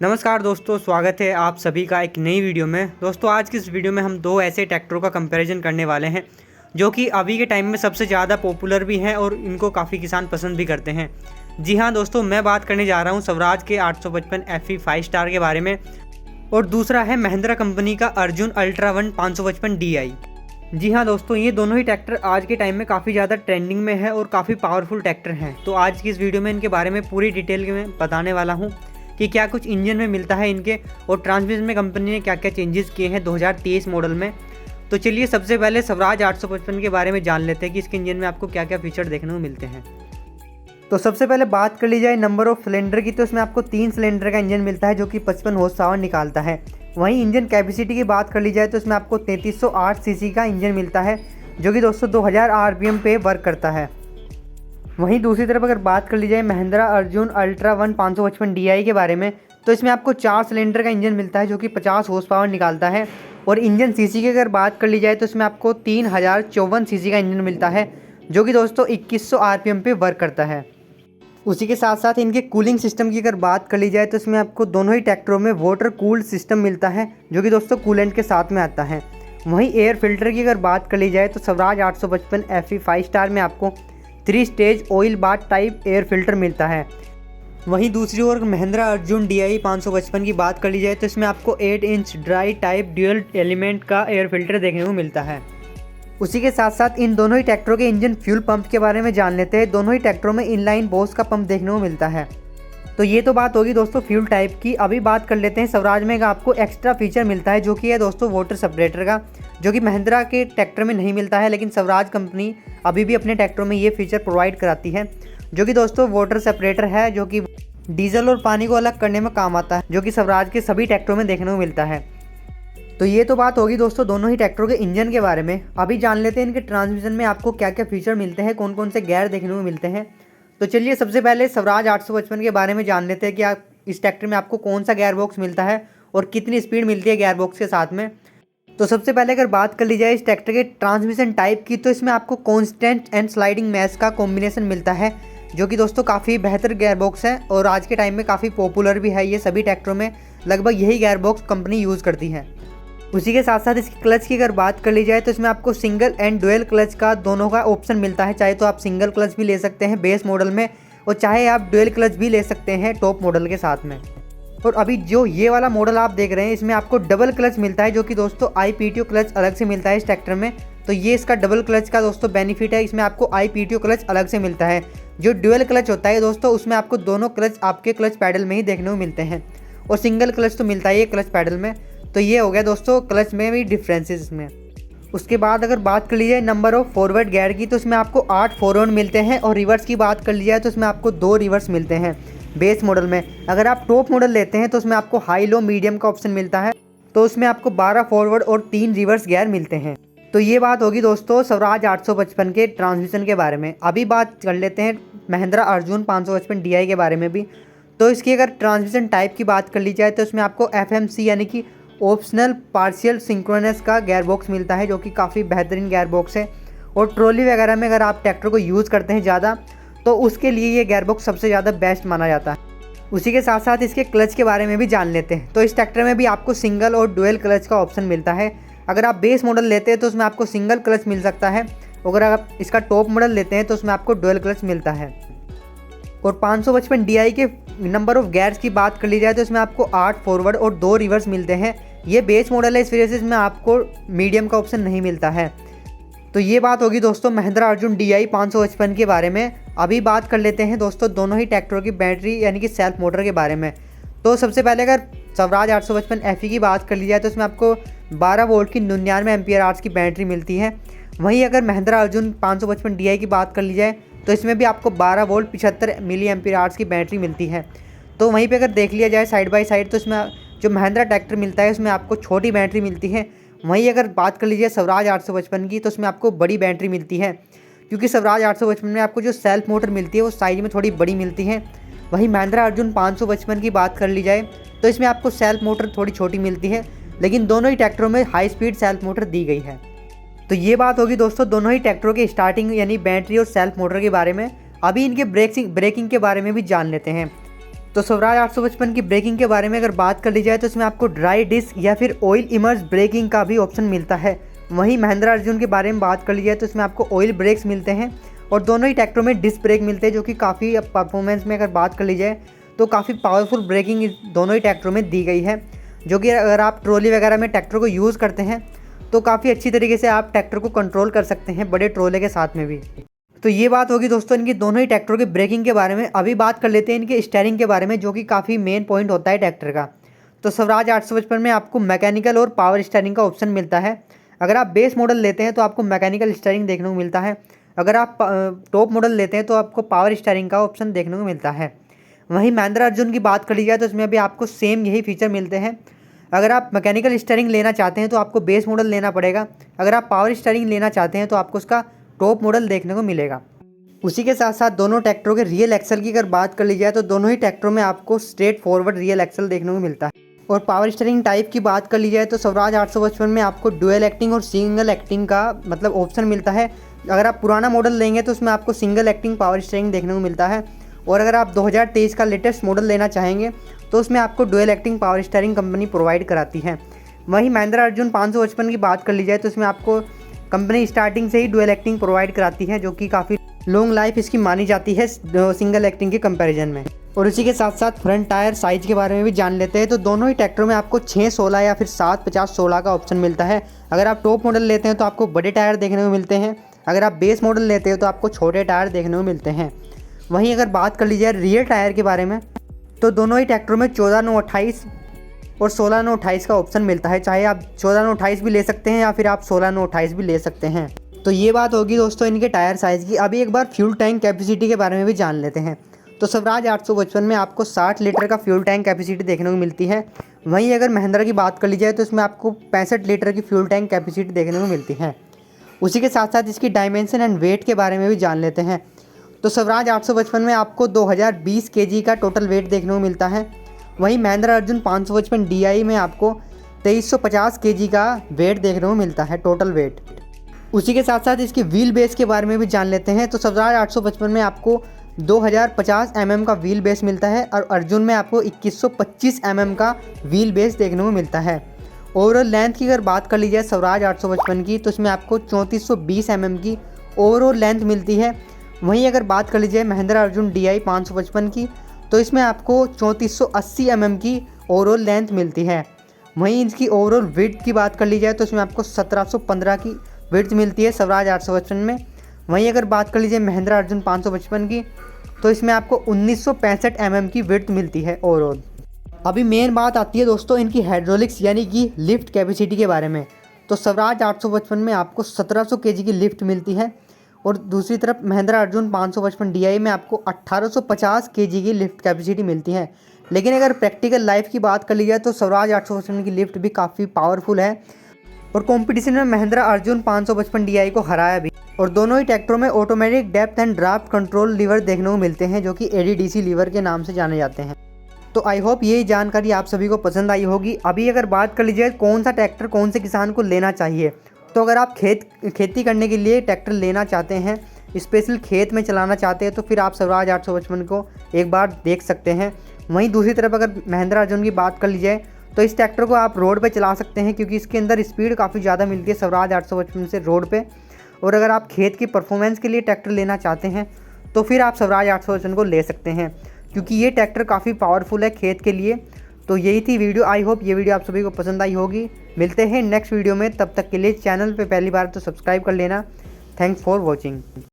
नमस्कार दोस्तों, स्वागत है आप सभी का एक नई वीडियो में। दोस्तों आज की इस वीडियो में हम दो ऐसे ट्रैक्टरों का कंपैरिजन करने वाले हैं जो कि अभी के टाइम में सबसे ज़्यादा पॉपुलर भी हैं और इनको काफ़ी किसान पसंद भी करते हैं। जी हाँ दोस्तों, मैं बात करने जा रहा हूँ स्वराज के 855 FE 5 स्टार के बारे में और दूसरा है महिंद्रा कंपनी का अर्जुन अल्ट्रा 1 555 DI। जी हाँ दोस्तों, ये दोनों ही ट्रैक्टर आज के टाइम में काफ़ी ज़्यादा ट्रेंडिंग में है और काफ़ी पावरफुल ट्रैक्टर हैं। तो आज की इस वीडियो में इनके बारे में पूरी डिटेल में बताने वाला हूँ कि क्या कुछ इंजन में मिलता है इनके और ट्रांसमिशन में कंपनी ने क्या क्या चेंजेस किए हैं 2023 मॉडल में। तो चलिए सबसे पहले स्वराज 855 के बारे में जान लेते हैं कि इसके इंजन में आपको क्या क्या फीचर देखने को मिलते हैं। तो सबसे पहले बात कर ली जाए नंबर ऑफ सिलेंडर की, तो इसमें आपको 3 सिलेंडर का इंजन मिलता है जो कि 55 हॉर्स पावर निकालता है। वहीं इंजन कैपेसिटी की बात कर ली जाए तो इसमें आपको 3308 सीसी का इंजन मिलता है जो कि दोस्तों 2000 RPM पे वर्क करता है। वहीं दूसरी तरफ अगर बात कर ली जाए महिंद्रा अर्जुन अल्ट्रा 1 555 DI के बारे में, तो इसमें आपको 4 सिलेंडर का इंजन मिलता है जो कि 50 हॉर्स पावर निकालता है। और इंजन सीसी की अगर बात कर ली जाए तो इसमें आपको 3054 सीसी का इंजन मिलता है जो कि दोस्तों 2100 RPM पे वर्क करता है। उसी के साथ साथ इनके कूलिंग सिस्टम की अगर बात कर ली जाए तो इसमें आपको दोनों ही ट्रैक्टरों में वाटर कूल्ड सिस्टम मिलता है जो कि दोस्तों कूलेंट के साथ में आता है। वहीं एयर फिल्टर की अगर बात कर ली जाए तो स्वराज 855 FE 5 स्टार में आपको 3 stage oil bath type air filter मिलता है। वहीं दूसरी ओर महिंद्रा अर्जुन DI 555 की बात कर ली जाए तो इसमें आपको 8 inch dry type dual element का एयर फिल्टर देखने को मिलता है। उसी के साथ साथ इन दोनों ही ट्रैक्टरों के इंजन फ्यूल पंप के बारे में जान लेते हैं। दोनों ही ट्रैक्टरों में इनलाइन बोस का पंप देखने को मिलता है। तो ये तो बात होगी दोस्तों फ्यूल टाइप की। अभी बात कर लेते हैं स्वराज में आपको एक्स्ट्रा फीचर मिलता है जो कि है दोस्तों वाटर सेपरेटर का, जो कि महिंद्रा के ट्रैक्टर में नहीं मिलता है, लेकिन स्वराज कंपनी अभी भी अपने ट्रैक्टरों में ये फीचर प्रोवाइड कराती है, जो कि दोस्तों वाटर सेपरेटर है जो कि डीजल और पानी को अलग करने में काम आता है, जो कि स्वराज के सभी ट्रैक्टरों में देखने को मिलता है। तो ये तो बात होगी दोस्तों दोनों ही ट्रैक्टरों के इंजन के बारे में। अभी जान लेते हैं इनके ट्रांसमिशन में आपको क्या क्या फीचर मिलते हैं, कौन कौन से गियर देखने को मिलते हैं। तो चलिए सबसे पहले स्वराज 855 के बारे में जान लेते हैं कि इस ट्रैक्टर में आपको कौन सा गियर बॉक्स मिलता है और कितनी स्पीड मिलती है गियर बॉक्स के साथ में। तो सबसे पहले अगर बात कर ली जाए इस ट्रैक्टर के ट्रांसमिशन टाइप की, तो इसमें आपको कॉन्स्टेंट एंड स्लाइडिंग मैश का कॉम्बिनेशन मिलता है जो कि दोस्तों काफ़ी बेहतर गियर बॉक्स है और आज के टाइम में काफ़ी पॉपुलर भी है। ये सभी ट्रैक्टरों में लगभग यही गियर बॉक्स कंपनी यूज़ करती है। उसी के साथ साथ इसकी क्लच की अगर बात कर ली जाए तो इसमें आपको सिंगल एंड डुअल क्लच का दोनों का ऑप्शन मिलता है। चाहे तो आप सिंगल क्लच भी ले सकते हैं बेस मॉडल में और चाहे आप डुअल क्लच भी ले सकते हैं टॉप मॉडल के साथ में। और अभी जो ये वाला मॉडल आप देख रहे हैं इसमें आपको डबल क्लच मिलता है जो कि दोस्तों IPTO क्लच अलग से मिलता है इस ट्रैक्टर में। तो ये इसका डबल क्लच का दोस्तों बेनिफिट है, इसमें आपको IPTO क्लच अलग से मिलता है। जो डुअल क्लच होता है दोस्तों उसमें आपको दोनों क्लच आपके क्लच पैडल में ही देखने को मिलते हैं और सिंगल क्लच तो मिलता ही है क्लच पैडल में। तो ये हो गया दोस्तों क्लच में भी डिफरेंसेस इसमें। उसके बाद अगर बात कर ली जाए नंबर ऑफ फॉरवर्ड गियर की, तो इसमें आपको 8 फॉरवर्ड मिलते हैं और रिवर्स की बात कर ली जाए तो इसमें आपको 2 रिवर्स मिलते हैं बेस मॉडल में। अगर आप टॉप मॉडल लेते हैं तो उसमें आपको हाई लो मीडियम का ऑप्शन मिलता है, तो उसमें आपको 12 फॉरवर्ड और 3 रिवर्स गियर मिलते हैं। तो ये बात होगी दोस्तों स्वराज 855 के ट्रांसमिशन के बारे में। अभी बात कर लेते हैं महिंद्रा अर्जुन 555 DI के बारे में भी। तो इसकी अगर ट्रांसमिशन टाइप की बात कर ली जाए तो इसमें आपको FMC यानी कि ऑप्शनल पार्शियल सिंक्रोनस का गियर बॉक्स मिलता है जो कि काफ़ी बेहतरीन गियर बॉक्स है। और ट्रॉली वगैरह में अगर आप ट्रैक्टर को यूज़ करते हैं ज़्यादा तो उसके लिए ये गियर बॉक्स सबसे ज़्यादा बेस्ट माना जाता है। उसी के साथ साथ इसके क्लच के बारे में भी जान लेते हैं। तो इस ट्रैक्टर में भी आपको सिंगल और डुअल क्लच का ऑप्शन मिलता है। अगर आप बेस मॉडल लेते हैं तो उसमें आपको सिंगल क्लच मिल सकता है, अगर आप इसका टॉप मॉडल लेते हैं तो उसमें आपको डुअल क्लच मिलता है। और 555 DI के नंबर ऑफ गियर्स की बात कर ली जाए तो इसमें आपको 8 फॉरवर्ड और 2 रिवर्स मिलते हैं। ये बेस मॉडल है, इस वजह से इसमें आपको मीडियम का ऑप्शन नहीं मिलता है। तो ये बात होगी दोस्तों महिंद्रा अर्जुन DI 555 के बारे में। अभी बात कर लेते हैं दोस्तों दोनों ही ट्रैक्टरों की बैटरी यानी कि सेल्फ मोटर के बारे में। तो सबसे पहले अगर स्वराज 855 FE की बात कर ली जाए तो इसमें आपको 12 वोल्ट की 99 एम्पियर आवर्स की बैटरी मिलती है। वहीं अगर महिंद्रा अर्जुन 555 DI की बात कर ली जाए तो इसमें भी आपको 12 वोल्ट 75 मिली एम्पियर आवर्स की बैटरी मिलती है। तो वहीं पे अगर देख लिया जाए साइड बाय साइड तो इसमें जो महिंद्रा ट्रैक्टर मिलता है उसमें आपको छोटी बैटरी मिलती है। वहीं अगर बात कर लीजिए स्वराज 855 की तो उसमें आपको बड़ी बैटरी मिलती है, क्योंकि स्वराज 855 में आपको जो सेल्फ मोटर मिलती है वो साइज में थोड़ी बड़ी मिलती है। वहीं महिंद्रा अर्जुन 555 की बात कर ली जाए तो इसमें आपको सेल्फ मोटर थोड़ी छोटी मिलती है, लेकिन दोनों ही ट्रैक्टरों में हाई स्पीड सेल्फ मोटर दी गई है। तो ये बात होगी दोस्तों दोनों ही ट्रैक्टरों के स्टार्टिंग यानी बैटरी और सेल्फ मोटर के बारे में। अभी इनके ब्रेकिंग के बारे में भी जान लेते हैं। तो स्वराज 855 की ब्रेकिंग के बारे में अगर बात कर ली जाए तो इसमें आपको ड्राई डिस्क या फिर ऑयल इमर्स ब्रेकिंग का भी ऑप्शन मिलता है। वहीं महिंद्रा अर्जुन के बारे में बात कर ली जाए तो इसमें आपको ऑयल ब्रेक्स मिलते हैं और दोनों ही ट्रैक्टरों में डिस्क ब्रेक मिलते हैं, जो कि काफ़ी परफॉर्मेंस में अगर बात कर ली जाए तो काफ़ी पावरफुल ब्रेकिंग दोनों ही ट्रैक्टरों में दी गई है, जो कि अगर आप ट्रॉली वगैरह में ट्रैक्टर को यूज़ करते हैं तो काफ़ी अच्छी तरीके से आप ट्रैक्टर को कंट्रोल कर सकते हैं बड़े ट्रोले के साथ में भी। तो ये बात होगी दोस्तों इनकी दोनों ही ट्रैक्टरों के ब्रेकिंग के बारे में। अभी बात कर लेते हैं इनके स्टीयरिंग के बारे में, जो कि काफ़ी मेन पॉइंट होता है ट्रैक्टर का। तो स्वराज 855 में आपको मैकेनिकल और पावर स्टीयरिंग का ऑप्शन मिलता है। अगर आप बेस मॉडल लेते हैं तो आपको मैकेनिकल स्टीयरिंग देखने को मिलता है, अगर आप टॉप मॉडल लेते हैं तो आपको पावर स्टीयरिंग का ऑप्शन देखने को मिलता है। वहीं महिंद्रा अर्जुन की बात कर ली जाए तो इसमें भी आपको सेम यही फीचर मिलते हैं। अगर आप मैकेनिकल स्टीयरिंग लेना चाहते हैं तो आपको बेस मॉडल लेना पड़ेगा, अगर आप पावर स्टीयरिंग लेना चाहते हैं तो आपको उसका टॉप मॉडल देखने को मिलेगा। उसी के साथ साथ दोनों ट्रैक्टरों के रियल एक्सल की अगर बात कर ली जाए तो दोनों ही ट्रैक्टरों में आपको स्ट्रेट फॉरवर्ड रियल एक्सल देखने को मिलता है। और पावर स्टीयरिंग टाइप की बात कर ली जाए तो स्वराज 855 में आपको डुअल एक्टिंग और सिंगल एक्टिंग का मतलब ऑप्शन मिलता है। अगर आप पुराना मॉडल लेंगे तो उसमें आपको सिंगल एक्टिंग पावर स्टीयरिंग देखने को मिलता है, और अगर आप 2023 का लेटेस्ट मॉडल लेना चाहेंगे तो उसमें आपको dual acting power steering company provide कराती है। वहीं महिंद्रा अर्जुन 555 की बात कर ली जाए तो इसमें आपको कंपनी स्टार्टिंग से ही डुअल एक्टिंग प्रोवाइड कराती है, जो कि काफ़ी लॉन्ग लाइफ इसकी मानी जाती है सिंगल एक्टिंग के कंपैरिजन में। और इसी के साथ साथ फ्रंट टायर साइज़ के बारे में भी जान लेते हैं। तो दोनों ही ट्रैक्टरों में आपको 6/16 या फिर 7/50/16 का ऑप्शन मिलता है। अगर आप टॉप मॉडल लेते हैं तो आपको बड़े टायर देखने को मिलते हैं, अगर आप बेस मॉडल लेते हो तो आपको छोटे टायर देखने को मिलते हैं। वहीं अगर बात कर ली जाए रियर टायर के बारे में तो दोनों ही ट्रैक्टरों में 14/9/28 और 16/9/28 का ऑप्शन मिलता है। चाहे आप 14/9/28 भी ले सकते हैं या फिर आप 16/9/28 भी ले सकते हैं। तो ये बात होगी दोस्तों इनके टायर साइज़ की। अभी एक बार फ्यूल टैंक कैपेसिटी के बारे में भी जान लेते हैं। तो स्वराज 855 में आपको 60 लीटर का फ्यूल टैंक कैपेसिटी देखने को मिलती है। वहीं अगर महिंद्रा की बात कर ली जाए तो इसमें आपको 65 लीटर की फ्यूल टैंक कैपेसिटी देखने को मिलती है। उसी के साथ साथ इसकी डायमेंशन एंड वेट के बारे में भी जान लेते हैं। तो स्वराज 855 में आपको 2020 kg का टोटल वेट देखने को मिलता है। वहीं महिंद्रा अर्जुन 555 DI में आपको 2350 kg का वेट देखने को मिलता है, टोटल वेट। उसी के साथ साथ इसकी व्हील बेस के बारे में भी जान लेते हैं। तो स्वराज 855 में आपको 2050 mm का व्हील बेस मिलता है और अर्जुन में आपको 2125 mm का व्हील बेस देखने को मिलता है। ओवरऑल लेंथ की अगर बात कर ली जाए स्वराज 855 की तो इसमें आपको 3420 mm की ओवरऑल लेंथ मिलती है। वहीं अगर बात कर लीजिए महिंद्रा अर्जुन DI 555 की तो इसमें आपको 3480 mm की ओवरऑल लेंथ मिलती है। वहीं इसकी ओवरऑल विड्थ की बात कर ली जाए तो इसमें आपको 1715 की विड्थ मिलती है स्वराज 855 में। वहीं अगर बात कर लीजिए महिंद्रा अर्जुन 555 की तो इसमें आपको 1965 mm की विड्थ मिलती है ओवरऑल। अभी मेन बात आती है दोस्तों इनकी हाइड्रोलिक्स यानी कि लिफ्ट कैपेसिटी के बारे में। तो स्वराज 855 में आपको 1700 kg की लिफ्ट मिलती है और दूसरी तरफ महिंद्रा अर्जुन 555 DI में आपको 1850 kg की लिफ्ट कैपेसिटी मिलती है। लेकिन अगर प्रैक्टिकल लाइफ की बात कर ली जाए तो स्वराज 855 की लिफ्ट भी काफ़ी पावरफुल है और कंपटीशन में महिंद्रा अर्जुन 555 DI को हराया भी। और दोनों ही ट्रैक्टरों में automatic depth and draft control lever देखने को मिलते हैं, जो कि ADDC लीवर के नाम से जाने जाते हैं। तो आई होप ये जानकारी आप सभी को पसंद आई होगी। अभी अगर बात कर लीजिए कौन सा ट्रैक्टर कौन से किसान को लेना चाहिए, तो अगर आप खेती करने के लिए ट्रैक्टर लेना चाहते हैं, स्पेशल खेत में चलाना चाहते हैं, तो फिर आप स्वराज 855 को एक बार देख सकते हैं। वहीं दूसरी तरफ अगर महिंद्रा अर्जुन की बात कर ली जाए तो इस ट्रैक्टर को आप रोड पे चला सकते हैं, क्योंकि इसके अंदर स्पीड काफ़ी ज़्यादा मिलती है स्वराज 855 से रोड पे। और अगर आप खेत की परफॉर्मेंस के लिए ट्रैक्टर लेना चाहते हैं तो फिर आप स्वराज 855 को ले सकते हैं, क्योंकि ये ट्रैक्टर काफ़ी पावरफुल है खेत के लिए। तो यही थी वीडियो। आई होप ये वीडियो आप सभी को पसंद आई होगी। मिलते हैं नेक्स्ट वीडियो में, तब तक के लिए चैनल पे पहली बार तो सब्सक्राइब कर लेना। Thanks for watching.